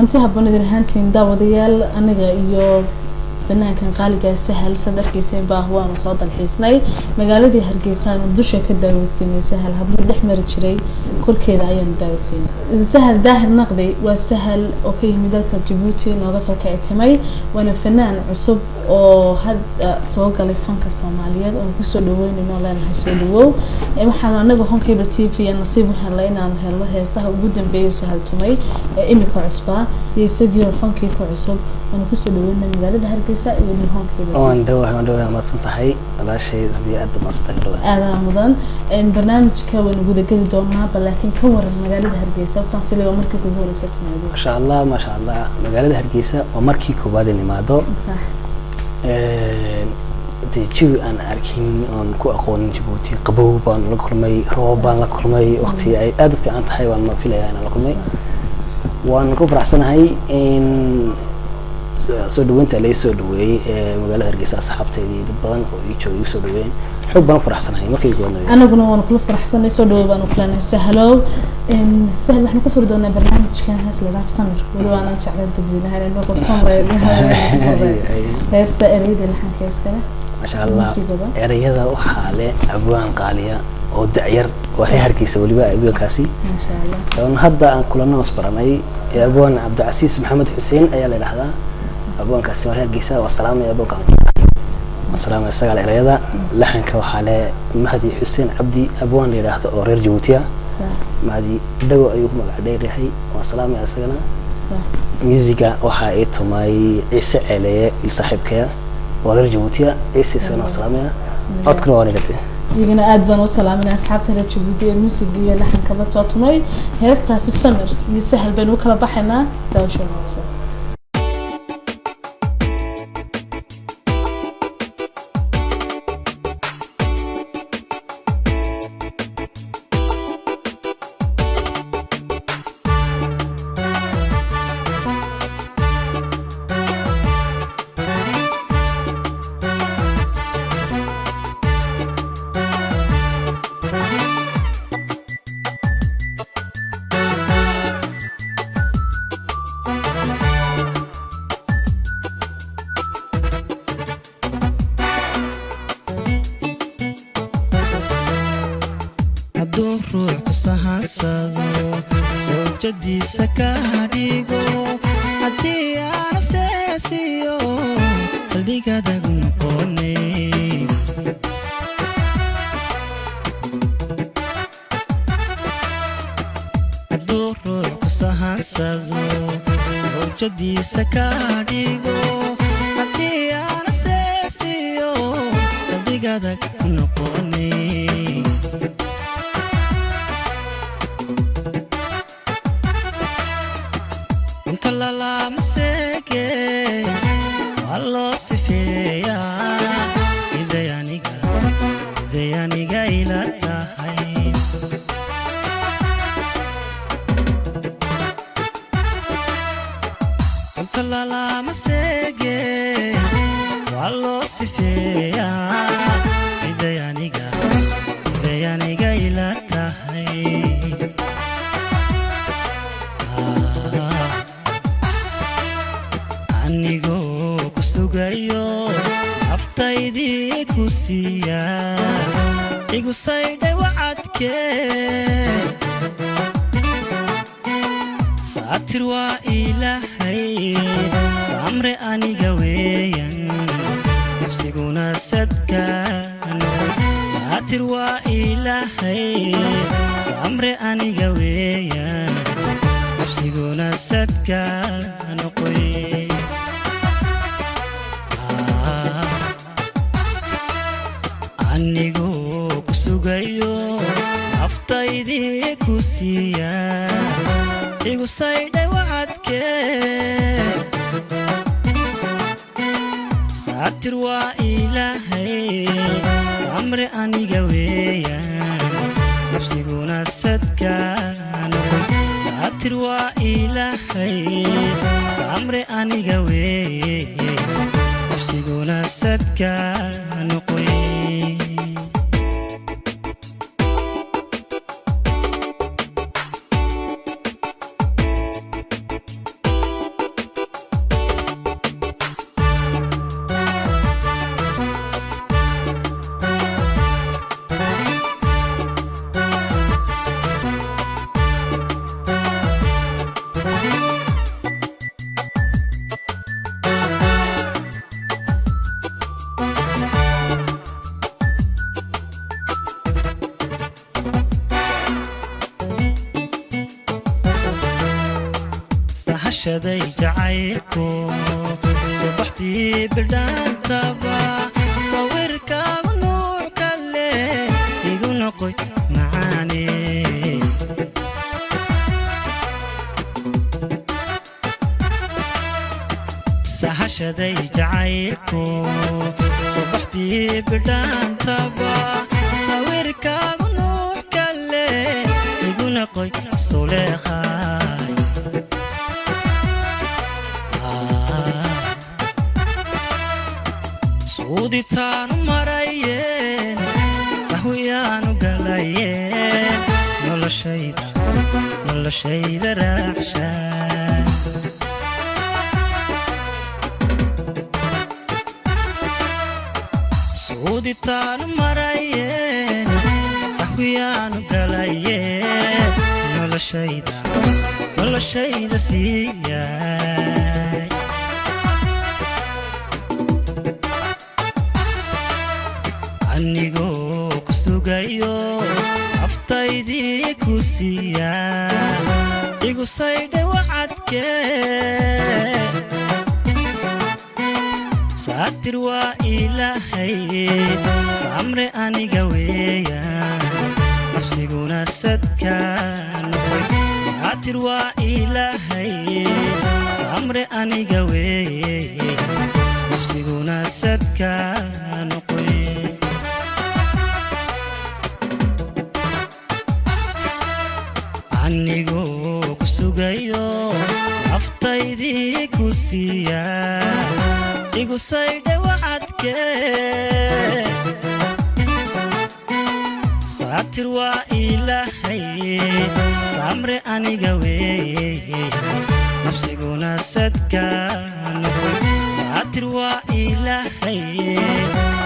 kulanti habboon idin ahaantiin daawadayaal aniga iyo banaankan qaaliga sahal sadarkiisa baa waanu soo dalxiisnay magaaladii Hargeysa dusha ka daawaysiinay sahal hadba dhex mari jiray korkeeda ayaan daawaysiinay sahal daahir naqdi waa sahal oo ka yimid dalka Djibouti nooga soo kicitimay wana fanaan cusub oo had soo galay fanka Soomaaliyeed oo ku soo dhaweynayno leenahay soo dhawow waxaan anaga Honkable TV nasiib u helay inaan helo heesaha ugu dambeeyay sahal tumay imika cusba iyo isagoo fankii ku cusub أنا كسر لوين المجال هالكيسة اللي هون كده. وان دوها ما صنتهاي على شيء بيقد ما استقروا. هذا رمضان إن برنامج كون وجود كل دوما لكن كور المجال هالكيسة وصار في اليوم مركي كهور وست موضوع. ما شاء الله ما شاء الله مجال هالكيسة ومركي كوبادني ما دو. صح. تيجي أنا أركين أن كو أقون جيبوتي قبوبان لكلمي روبان لكلمي وقتي أي أدب في عن حيوان ما في لي أنا لكلمي. وان كبر أحسن هاي إن soo dhaweynta la soo dhaweeyay magaalada Hargeysa asxaabteedii dad badan oo ii joogay soo dhaweyn xog baan faraxsanahay markay go'aanay anaguna waan kula faraxsanahay soo dhaweey baan u planay sahalo sahal waxaan ku furi doonaa barnaamijkan haas laga samir wali waan jeclaan dadweynaha inuu ku samreeyo heesta ereyda laxankeeskana ma sha Allah ereyada waxa le abwaan qaaliya oo da'yar oo Hargeysa waliba abwaankaasi ma sha Allah hadda aan kulana wasbaranay abwaan Cabdicasiis Maxamed Xuseen ayaa la yiraahdaa أبوان كاسي ورير جيسا والسلام يا أبوان كامل والسلام يا سجل الرياضة لحن كوحالة مهدي حسين عبدي أبوان اللي راح تورير جوتيا مهدي دو أيوه مقعدين ريحي والسلام يا سجلنا ميزيكا وحايته ماي عيسى عليه الصاحب كيا ورير جوتيا عيسى سنة والسلام يا أذكره واني لبيه يجينا أدنى وسلام من أصحاب ترجمة الموسيقية لحن كبس صوتمي هستاس السمر يسهل بينك لبحنا تاوشون وصل sahashaday jacaylku subaxdii bidhaantaba sawirkaaga nuurka leh igu noqoy macaane sahashaday jacaylku subaxdii bidhaantaba sawirkaaga nuurka leh igu noqoy suleekhay suuditaan marayeen sahwiyaanu galayeen noloshayda raaxshaan suuditaan marayeen sahwiyaanu galayeen noloshayda siiyay anigoo ku sugayo aftaydii ku siiyaa igu saydhe wacadkee saatir waa ilaahay samre aniga weeyaan nafsiguna sadkaan saatir waa ilaahay samre aniga weeyaan nafsiguna sadkaan anigoo ku sugayo aftaydii ku siiyaa igu saydhe wacadkee saatir waa ilaahay samre aniga weeyaan nafsiguna sadkaan saatir waa ilaahay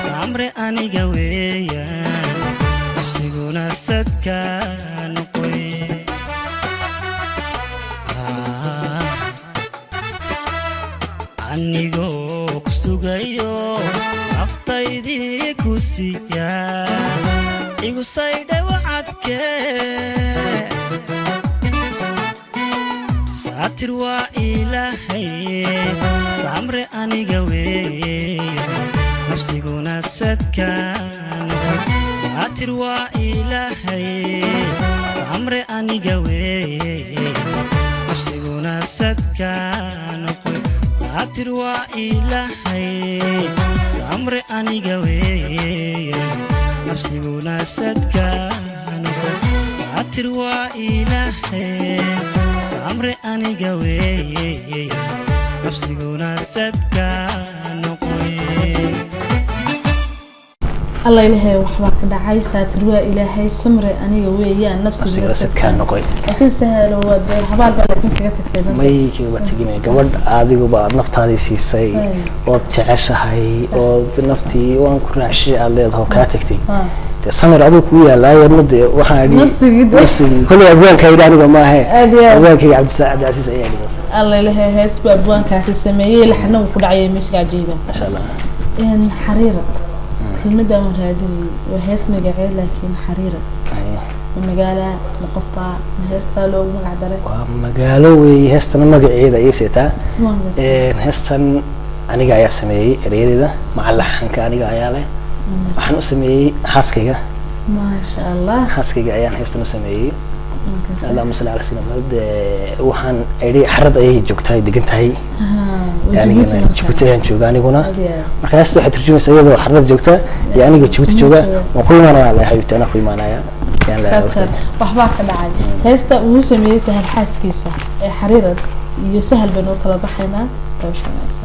samre aniga weeyaan nafsiguna sadkaan anigoo ku sugayo aftaydii ku siiyaa igu saydhe wacadkee saatir waa ilaahay samre aniga weeyaan nafsiguna sadkaan saatir waa ilaahay samre aniga weeyaan nafsiguna sadkaan saatir waa ilaahay samre aniga weeyaan nafsiguna sadkaan saatir waa ilaahay samre aniga weeyaan nafsiguna sadkaan الله إلهي وحبك دعاي ساتر وإلهي سمر أني ويا نفسه كان نقول لكن سهل وده حبار بلكن كذا تكتب ما يجي وتجيني قبل عادي وبعد نفط هذه سيسي وبتعيش هاي ونفتي وانكر عشي على هذا كاتكتي سمر هذا كويا لا يرد وحاجي نفسي جدا كل أبوان كيداني وما هي أبوان كي عبد العزيز أي الله إلهي هسب أبوان كاس السمية لحنا وكل عيا مش عجيبة ما شاء الله إن حريرة كلمة مرادني وهيس مجاعد لكن حريرة ومجالة مقفى مهستا لو مقعدرة ومجالة وهستنا مجاعد يسيتا هستن أنا جاي أسميه ريدي ده مع اللحن كأنا جاي عليه وحنا أسميه حاسكيجا ما شاء الله حاسكيجا أيام هستنا أسميه اللهم صل على سيدنا محمد وحن أري حرد أي جوكتاي دقنتاي يعني جبتها نشوفاني هنا مركز واحد ترجمة سيدة حرد جوكتا يعني جبت جوكا وكل ما أنا على حبيبتي أنا أخوي معنا يعني لا وحباك دعاء هستا وسمي سهل حاسكيسة حريرة يسهل بنو كلا بحنا توش ناقص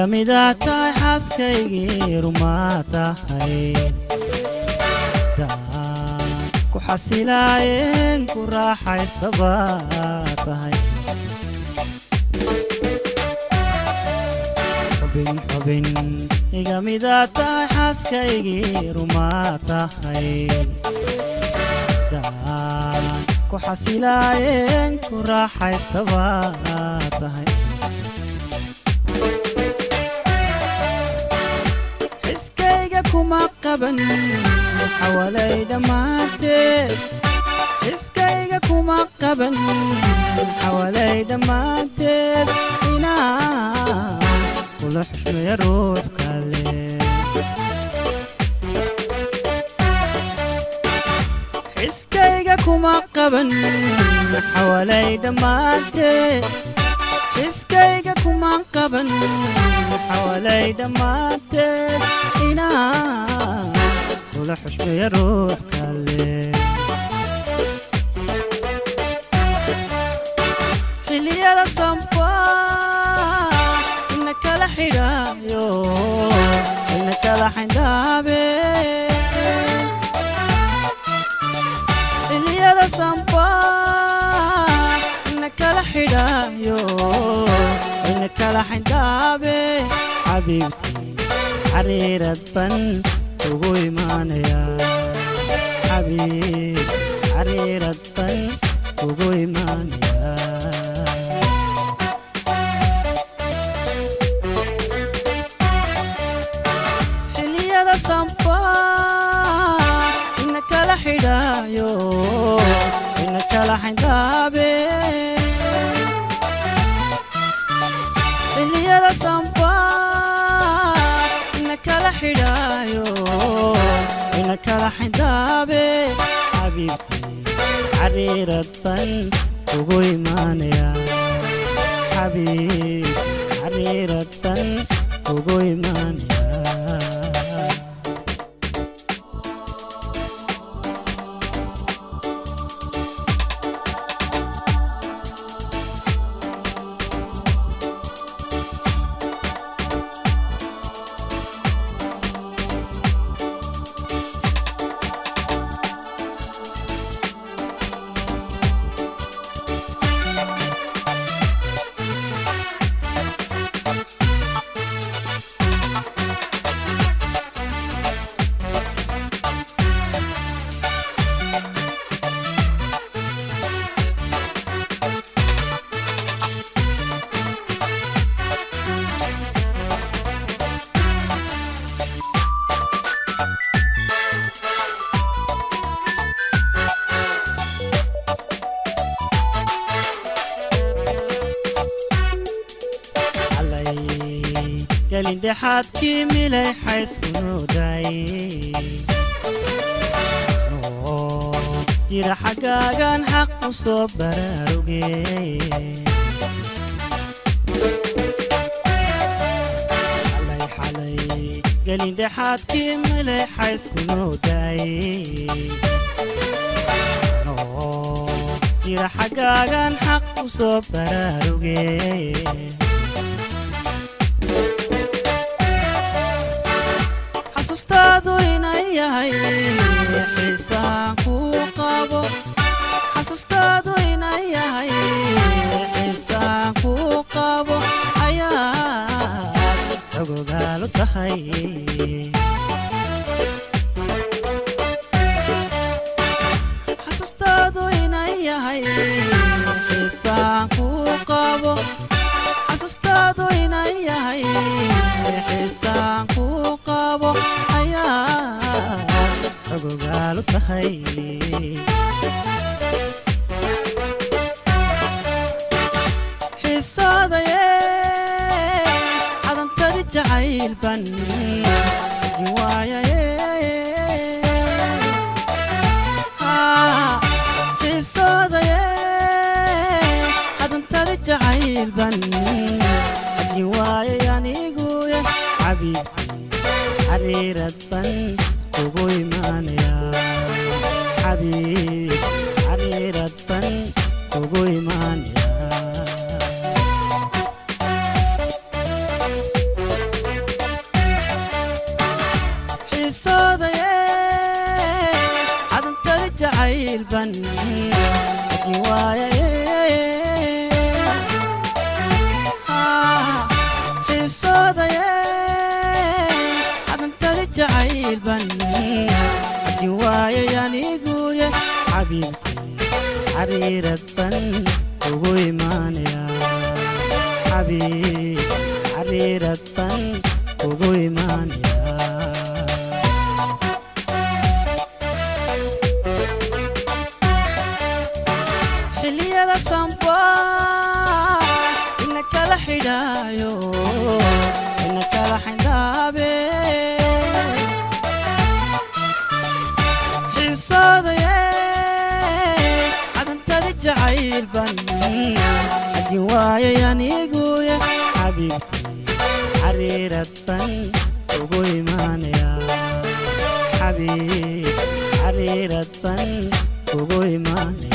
iga mida tahay xaaskaygii rumaa tahay daan ku xasilaayeen ku raaxaystaba tahay xubin iga mida tahay xaaskaygii rumaa tahay daan ku xasilaayeen ku raaxaystaba tahay kuma qaban xawalay dhamaanteed iskayga kuma qaban xawalay dhamaanteed inaan kula xushmeeyo ruux kale iskayga kuma qaban xawalay dhamaanteed iskayga kuma qaban xawalay dhamaanteed inaan kula xushmeeyo ruux kale xilliyada sanfa ina kala xidhaayo ina kala xindaabe xilliyada sanfa ina kala xidhaayo ina kala xindaabe xabiibtii xariirad ban ugu imaanaya xabiib xariirad ban ugu imaanaya xilliyada sanfa ina kala xidhaayo ina kala xindaabe xilliyada sanfa kala xidhaayo ina kala xindaabe xabiibtii xariirad ban ugu imaanaya xabiib xariirad ban ugu imaanaya حدكي ملي حيسكنو داي جيرا حقاقان حق وصبر روغي حالي قالين دي حدكي ملي حيسكنو داي جيرا حقاقان حق وصبر روغي xasuustaadu inay yahay xiisaan ku qabo xasuustaadu inay yahay xiisaan ku qabo ayaad xogogaal u tahay xasuustaadu inay yahay xiisaan ku qabo xasuustaadu inay yahay xiisaan ku qabo xogogaal u tahay xiisadaye cadantadi jacayl ban jiwaayaye xiisadaye cadantadi jacayl ban jiwaayay aniguye xabiibtii xariirad ban ugu imaanaya xabiib xariirad ban ugu imaanaya حصادي عدن ترجع البن جوايا حصادي عدن ترجع البن جوايا يعني قوية حبيبتي حريرة بن قوي مانيا حبيبي حريرة بن قوي مانيا حلية سامبا إنك لحدايو إنك لحدابي حصادي عدن ترجع البن جوايا يعني قوية حبيبتي حريرة بن قوي مانيا حبيبي حريرة بن قوي مانيا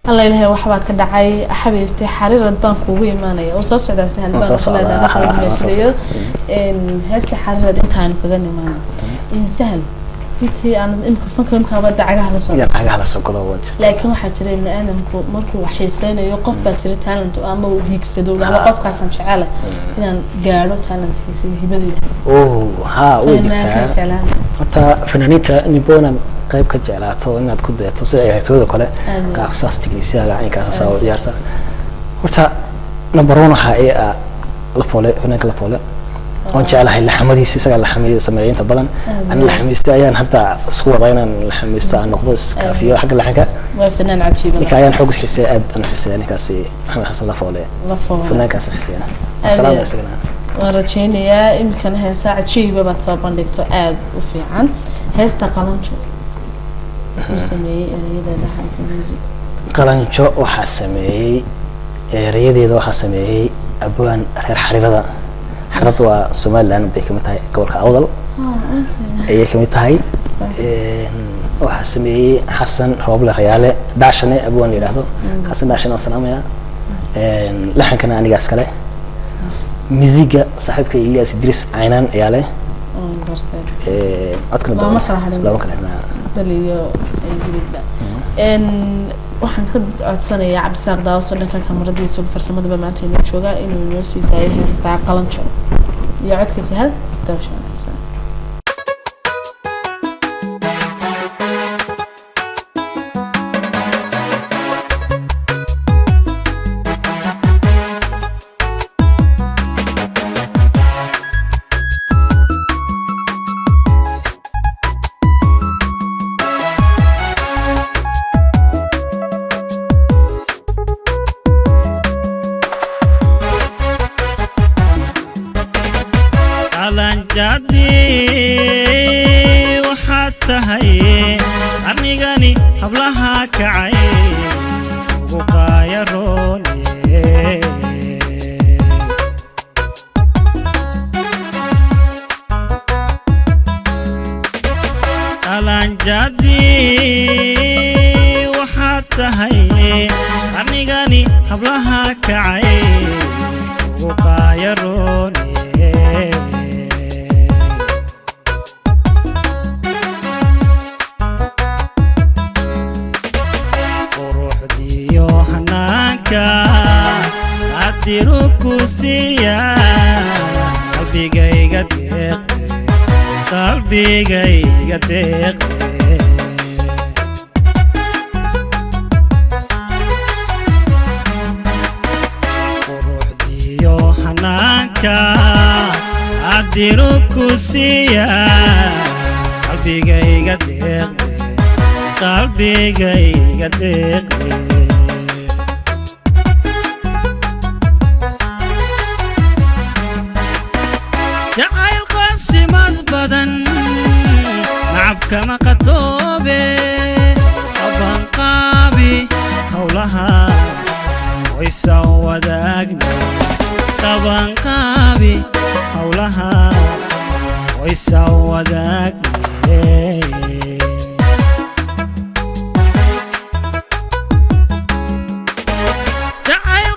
الله إلهي وحبا كدعي حبيبتي حريرة بان كوغو إيمانيا وصوص عدا سهل بان خلادا نحن مشريو إن هستي حريرة إنتان كغاني مانا إن سهل intii aan imka fanka imka wada cagaha la soo cagaha la soo galo laakiin waxa jiray in aadamku markuu xiiseynayo qof baa jira talent ama uu hiigsado laba qofkaas aan jecel inaan gaaro talentkiisa hibadiisa ha oo jirta horta fanaaniinta niboona qayb ka jeclaato inaad ku dayato sida ciyaartooyda kale qaabsaas tikniisiyaga aynkaas soo ciyaarsa horta number 1 waxa ay la foole fanaanka la foole وأنا جعلها اللحمديس سجل اللحمية سمعين تبلن أنا اللحميس تأيان حتى سكور بينا اللحميس تاع نقدس كافية حق اللحكة وفنان عجيب نكايان حوجس حسين أنا حسين نكاسي محمد حسن لفولي فنان كاس حسين السلام عليكم ورجيني يا يمكن هي ساعة شيء بتصابن دكتور آد وفي عن هستا قلنشو وسمي رياضة لحن في الموسيقى قلنشو وحسمي رياضة وحسمي أبوان غير حريرة حرطوا سومالان بكمتها كورك أوضل هي كمتها وحسمي حسن روبل خياله داشني أبوان يلاهدو حسن داشنا وسلام يا لحن كنا أنا جالس كله مزيكا صاحبك إلياس إدريس عينان ياله أذكر لا مكان هنا دليل إن waxaan ka codsanayaa Cabdisaaq Daawso dhanka kamaradiisa farsamada bamaanta inuu jooga inuu noo sii daayo heesta qalanjo iyo codka sahal daawshanaysa جدي وحتى هي أرنيغاني حبلها كعي وقايروني ألان جدي وحتى هي أرنيغاني حبلها كعي وقايروني أديركوسيا قلبي جاي قديق قلبي جاي قديق وروح ديو حنانكا أديركوسيا قلبي جاي قديق قلبي جاي قديق جعل قاسمات بدن نعب كما قطوبي أبان قابي حولها ويسوى داقني أبان قابي حولها ويسوى داقني جعل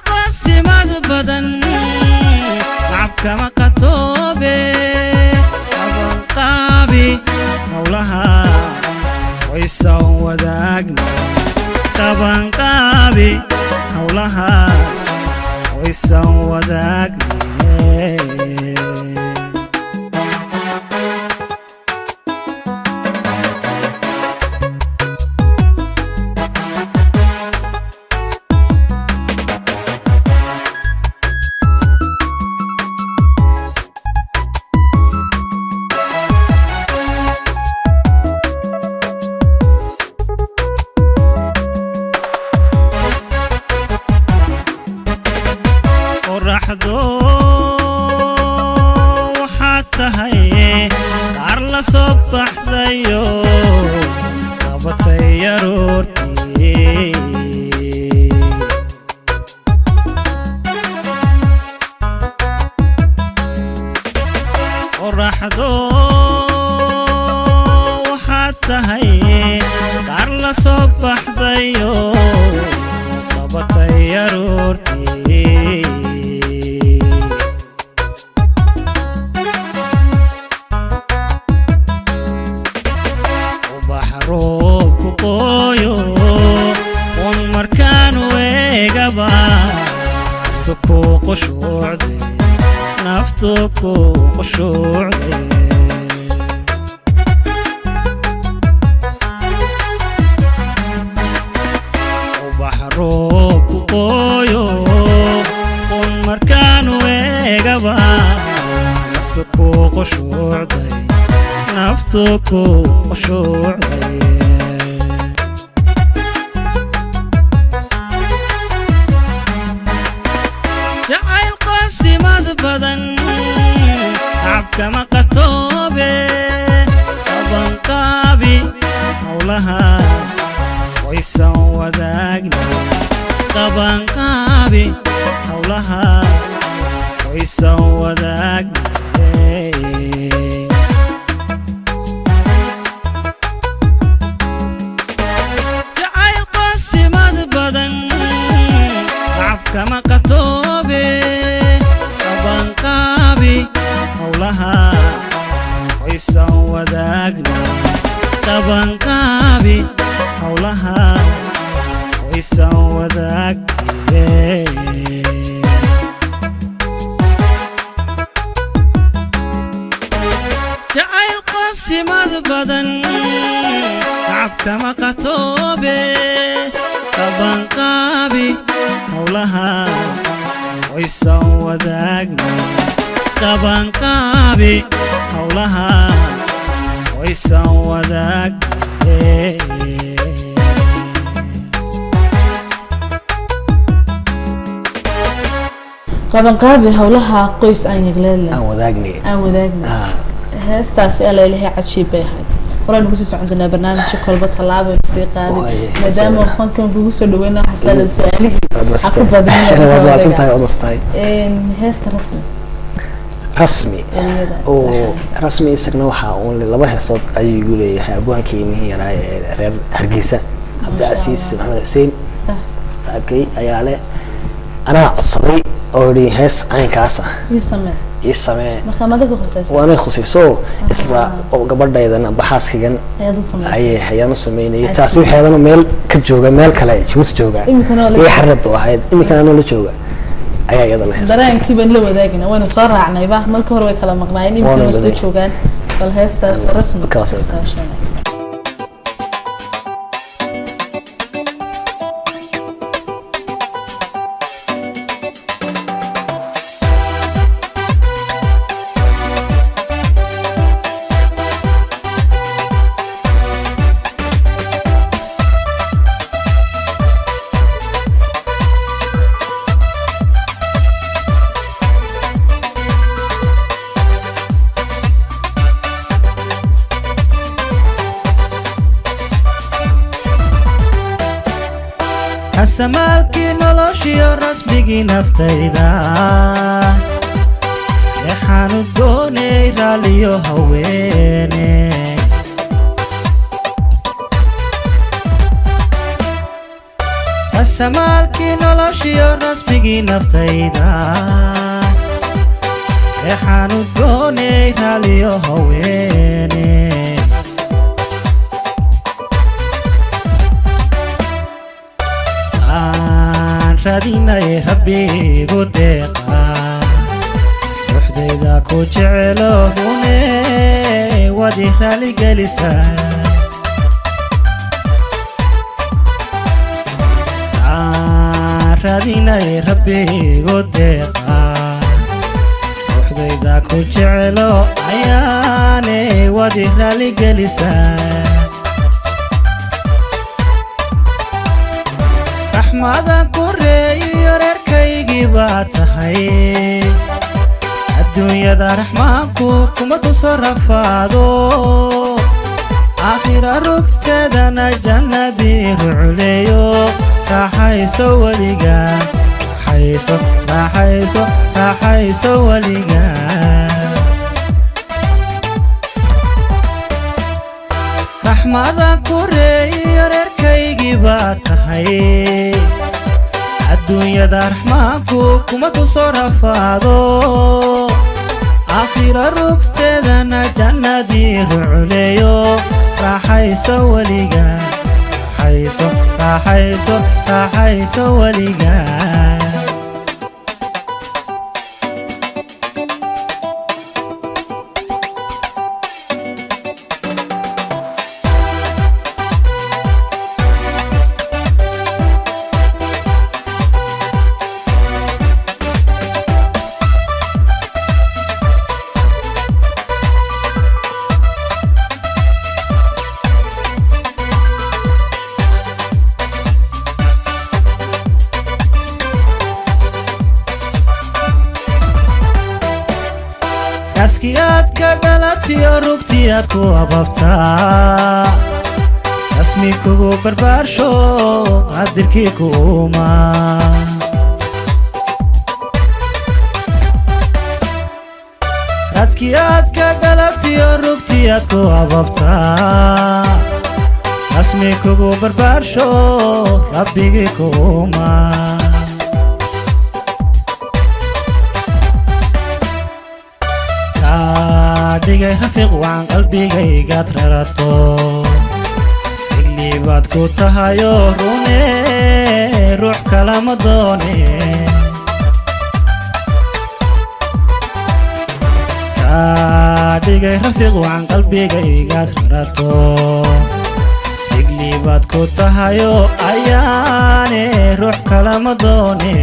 ويسان وداقنا طبعا قابي حولها ويسان وداقنا qorraxdu waxaad tahay qaar la soo baxdayo qabatay aroortii qorraxdu waxaad tahay qaar la soo baxdayo qabatay aroortii roobku qooyo un markaan weegaba naftu ku qushuucday ubax roobku qooyo un markaan weegaba naftu ku qushuucday naftuku qushuucday jacayl qaasimad badan cabka ma qatoobe qabanqaabi howlaha waysan wadaagna qabanqaabi howlaha waysan wadaagna كما قطوبي طبعا قابي حولها ويسان وداقنا طبعا قابي حولها ويسان وداقنا جعل قاسي مذبدا عب كما قطوبي طبعا قابي حولها ويسان وداقنا طبعا قابي حولها ويسان وداقنا طبعا قابي حولها قيس أن يغلل وداقنا هستاس إلا اللي هي عجيب بيها ورا نقول عندنا برنامج كل بطلاب موسيقى ما دام وفنكم بيوصل لوين حصل السؤال عقب بدنا هست رسمي رسمي isagna waxa uu laba heesood ayuu igu leeyahay abwaankeennii reer Hargeysa Cabdicasiis Maxamed Xuseen saaxiibkay ayaa leh anaa codsaday oo dhii hees aynkaas ah يسمع مكامدك خصيص وأنا خصيصه إسرع أو قبل بحاسكين هي نصميني تاسوي هذا ميل كجوجا ميل كلاي شو تجوجا يحرد واحد إني كان أنا لجوجا أي يلا هذا درين كيبن له ذاكنا وين صار عنا يباه ملك هو كلام مقنعين يمكن مستجوجان فالهستا رسمي كاسر سمالكي نلوشي رسمي نفتيدا يحانو دوني راليو هويني سمالكي نلوشي رسمي نفتيدا يحانو دوني راليو هويني raadinay rabbigu deeqa ruuxdayda ku jecelo rune wadi raali gelisaa raadinay rabbigu deeqa ruuxdayda ku jecelo ayaane wadi raali gelisaa raxmada koreeyo reerkaygii baa tahay adduunyada raxmaanku kuma tuso rafaado aakhira rugteedana jannadii ruculeeyo raaxayso weliga raaxayso weliga raxmada koreeyo reerkaygii baa tahay adduunyada raxmaanku kuma tuso rafaado aakhira rugteedana jannadii ruculeeyo raaxayso weliga raaxayso weliga askiyaad ka dhalatiyo rugtiyaad ku ababtaa rasmi kugu barbaarsho qadirkii kuuma radkiyaad ka dhalatiyo rugtiyaad ku ababtaa rasmi kugu barbaarsho rabbigii kuuma dhigay rafiiq waan qalbigaygaad rarato xilli baad ku tahayo rune ruux kalama doone dhigay rafiiq waan qalbigaygaad rarato xilli baad ku tahayo ayaane ruux kalama doone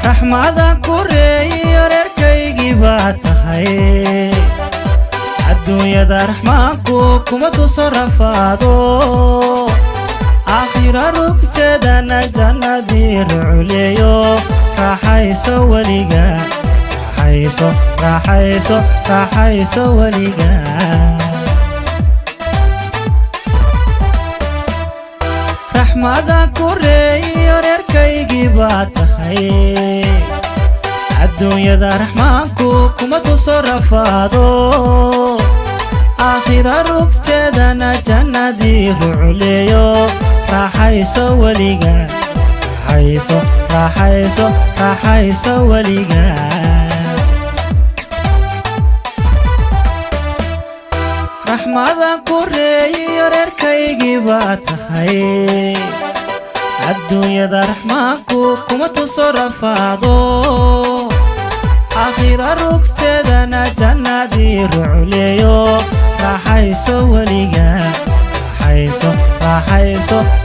raxmada koreeyo reerkaygii baa tahay adduunyada raxmaanku kuma tuso rafaado aakhira rugteedana jannadii ruculeeyo raaxayso weliga raaxayso weliga raxmada koreeyo reerkaygii baa tahay adduunyada raxmaanku kuma tuso rafaado aakhira rugteedana jannadii ruculeeyo raaxayso weliga raaxayso weliga raxmada koreeyo reerkaygii baa tahay adduunyada raxmaanku kuma tuso rafaado aakhira rugteedana jannadii ruculeeyo raaxayso weliga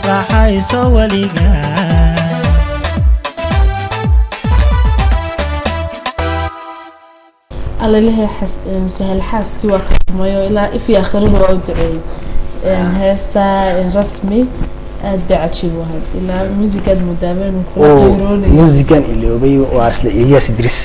raaxayso weliga alla ilahay sahal xaaskii waa qadmayo ilaa if iyo aakhirada waa u duceeyay heesta rasmi aad bay cajiib u ahayd ilaa muusigaad mudaameen kula qiiroonayo muusigan iloobay waa asla Ilyas Idris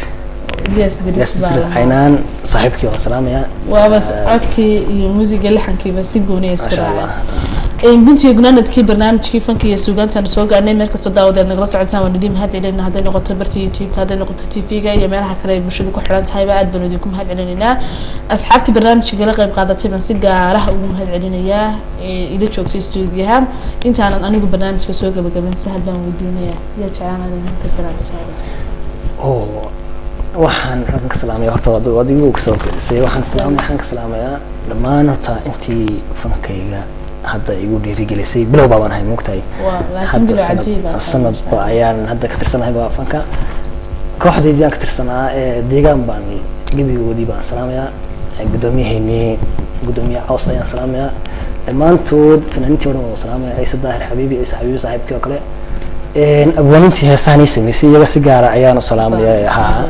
aynaan saaxiibkii oo salaamaya waa bas codkii iyo muusiga laxankiiba si gooni ah isku raacay guntiga gunaanadkii barnaamijkii fanka iyo suugaantan soo gaarnay meel kasta daawadeed nagala socotaan waan idin mahad celinaa hadday noqoto barta YouTube hadday noqoto TV-ga iyo meelaha kale ee bulshada ku xiran tahay aad baan idinku mahad celinaynaa asxaabtii barnaamijka la qayb qaadatay baan si gaar ah ugu mahad celinayaa ila joogtay stuudiyaha intaanan anigu barnaamijka soo gabagaban sahal baan weydiinayaa yaa jeclaanada ninka salaamsan waxaan ka salaamay horta adigu ka soo kalisay waxaan ka salaamayaa dhammaan horta intii fankayga hadda igu dhiirigelisay bilow baan ahay moogtahay laakiin bilow cajiib ah sanad ayaan hadda ka tirsanahay fanka kooxdeedii aan ka tirsanaa deegaan baan gebigoodii baan salaamayaa gudoomiye caws ayaan salaamayaa dhammaantood fanaaniintii oo dhan waan salaamayaa ciise daahir xabiibi saaxiibkii oo kale abwaanintii heesahan ii samaysay iyaga si gaara ayaan u salaamayaa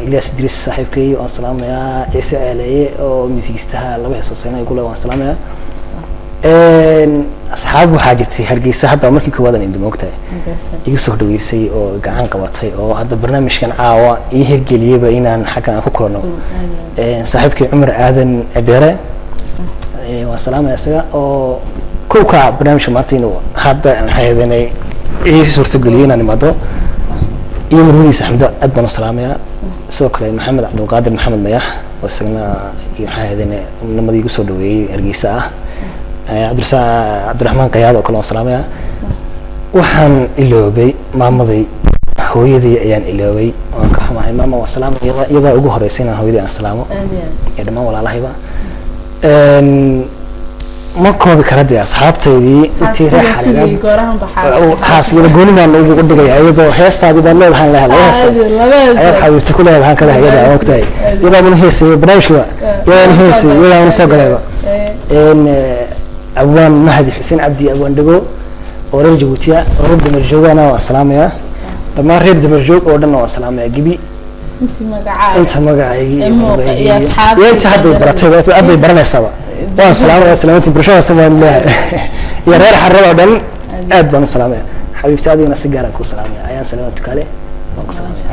Ilyas Idris saaxiibkay waan salaamayaa ciise ceeleeye oo muusikiistaha laba heesooseena igu waan salaamayaa asxaab waxaa jirtay Hargeysa hadda markii koowaad aan indho moogtahay igu soo dhaweysay oo gacan qabatay oo hadda barnaamijkan caawa ii hirgeliyayba inaan xaggan aan ku kulano saaxiibkay Cumar Aadan Cideere waan salaamayaa isaga oo kowka barnaamijka maanta inuu hadda aan haydanay ii suurtageliyay inaan imaado iyo marwadiisa xamda aad baan u salaamayaa sidoo kale maxamed cabdulqaadir maxamed mayax oo isagana iyo haydanay namadii igu soo dhaweeyay Hargeysa cabdiraxmaan qayaad oo kale waan salaamayaa waxaan iloobay maamaday hooyadii ayaan iloobay waan ka xumahay maama waan salaamayaa iyada ugu horeysay inaan hooyadii aan salaamo ee dhammaan walaalahayba ma koobi kara dee asxaabtaydii intii xaasiyada goonidan ugu dhigay ayadoo heestaadii baan leedahan ayaad xabiibta ku leedahan kale hayada waqtay iyada mun heesay barnaamijka iyada heesay iyada mun soo galayba abwaan mahdi xuseen cabdi abwaan dhago oo reer Jabuutiya oo reer Damarjoogana waa salaamaya dhammaan reer Damarjoog oo dhan waa salaamaya gibi inta magacaygi iyo asxaabta inta hadda baratay aad bay baranaysaa waan salaamaya salaamtii bulshada Soomaaliyeed iyo reer xarrada dhan aad baan u salaamaya xabiibti adigana si gaar ah ku salaamaya ayaan salaamtu kale waan ku salaamaya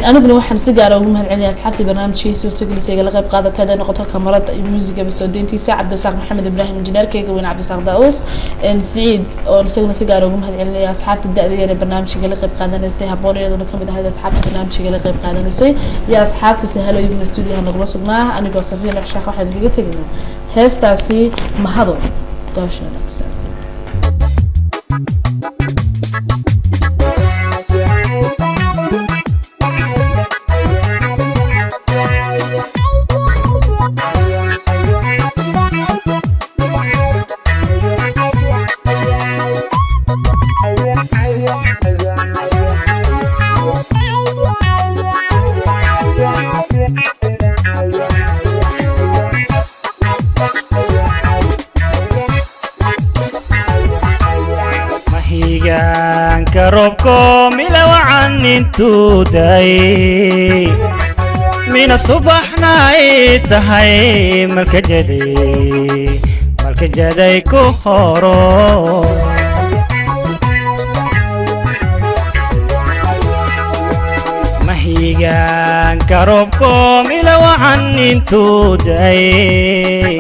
aniguna waxaan si gaar ah ugu mahadcelinayaa asxaabtii barnaamijkii suurtagelisay igala qayb qaadatay haday noqoto kamarada iyo muusiga soo deyntiisa Cabdisaaq Maxamed Ibraahim injineerkayga weyn Cabdisaaq Daawus Saciid oo isaguna si gaar ah ugu mahadcelinayaa asxaabta da'dayda barnaamijka igala qayb qaadanaysay habooniyaduna kamid ahayd asxaabta barnaamijka igala qayb qaadanaysay iyo asxaabta sahalo iyo stuudiyaha nagula sugnaa anigoo Safiya Lakshaaq waxaan idiga tagnaa heestaasi mahado daawashada nagsan robko mila wacan intuu day mina subaxna ay tahay malka jaday ku horo mahigaanka robko mila wacan intuu day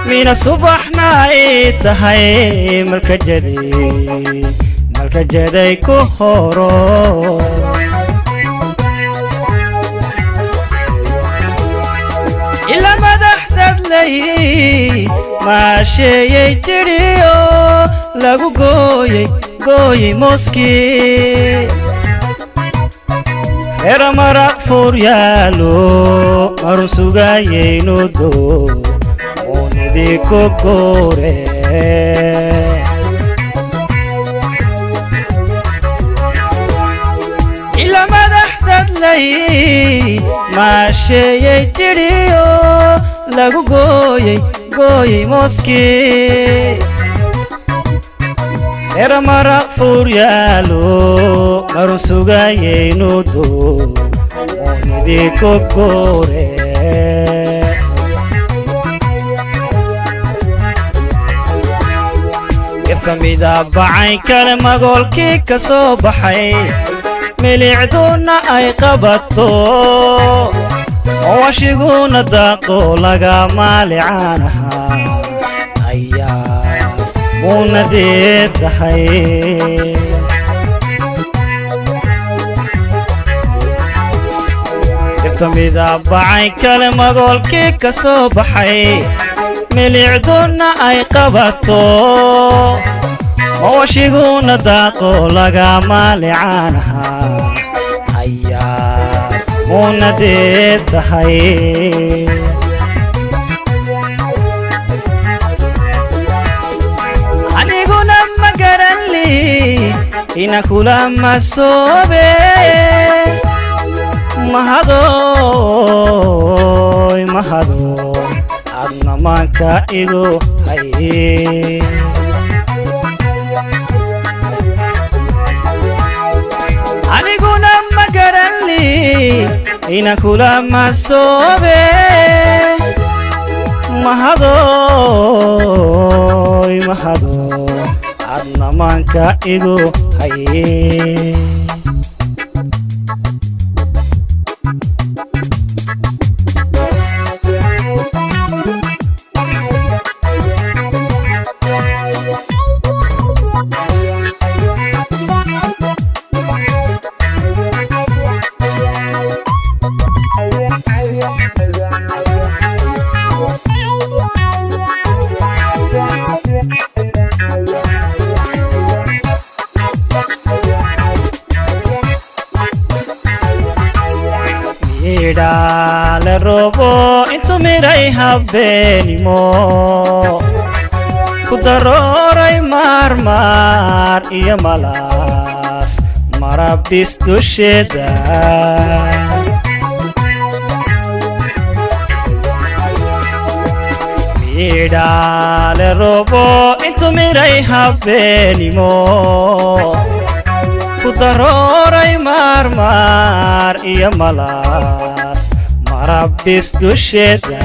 mina subaxna ay tahay malka jaday ku horo ila madaxdadlay maasheeyay jiriyo lagu gooyay moski era maraq furyaalo marun sugayaynu do oonidii ku gore maasheeyay jiriyo lagu gooyay moski era maraq furyaalo marun sugayaynu do oonidii ku gore irtamida bacayn kale magoolkii ka soo baxay milicduna ay qabato washiguna daaqo laga maalicaanaha ayaa muunadee tahay irtamida bacayn kale magoolkii ka soo baxay milicduna ay qabato washiguna daaqo laga maalicaanaha ayaa muunadee tahay ina kula masoobe mahadoy adna maanka igu haye aniguna ma garanli ina kula masoobe mahadoy adna maanka igu haye le robo intu miray habeenimo ku darooray marmar iyo malaas marabis dusheeda le robo intu miray habeenimo ku darooray marmar iyo malaas marabis dusheeda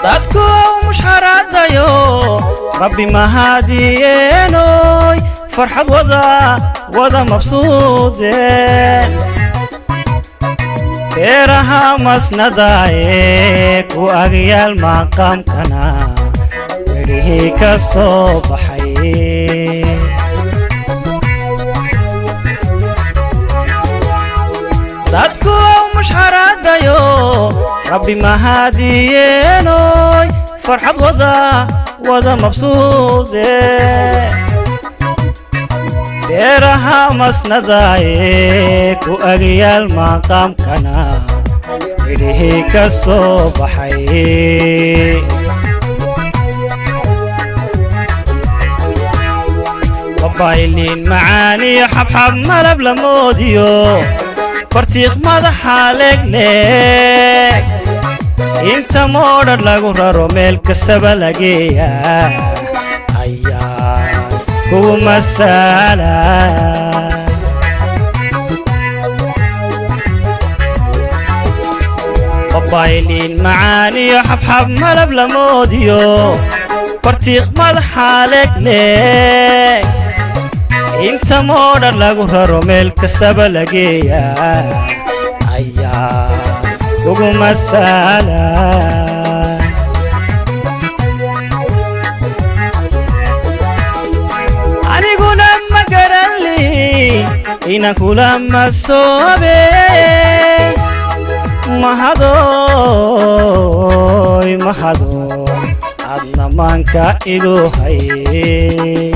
dadku mushharadayo rabbi mahadiyeenoy farxad wada mabsuudeen beeraha masnadaaye ku agyaal maqaamkana werihii ka soo baxay dadku mushharadayo rabbi mahadiyeenoy farxad wada mabsuudeen beeraha masnadaaye ku agyaal maqaamkana werihii ka soo baxay baylin macaani xabxab malab la moodiyo bartiiq madaxa leegleeg inta moodhar lagu raro meel kastaba lageeya ayaa kugu masala baylin macaani xabxab malab la moodiyo bartiiq madaxa leegleeg inta moodhar lagu raro meel kastaba lageeya ayaa kugu masala aniguna ma garanli ina kula masoobe mahadoy adna maanka igu haye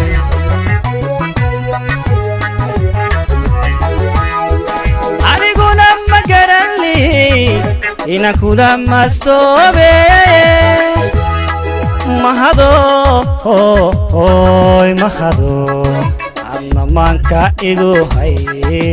ina kula masoobe mahadoy adna maanka igu haye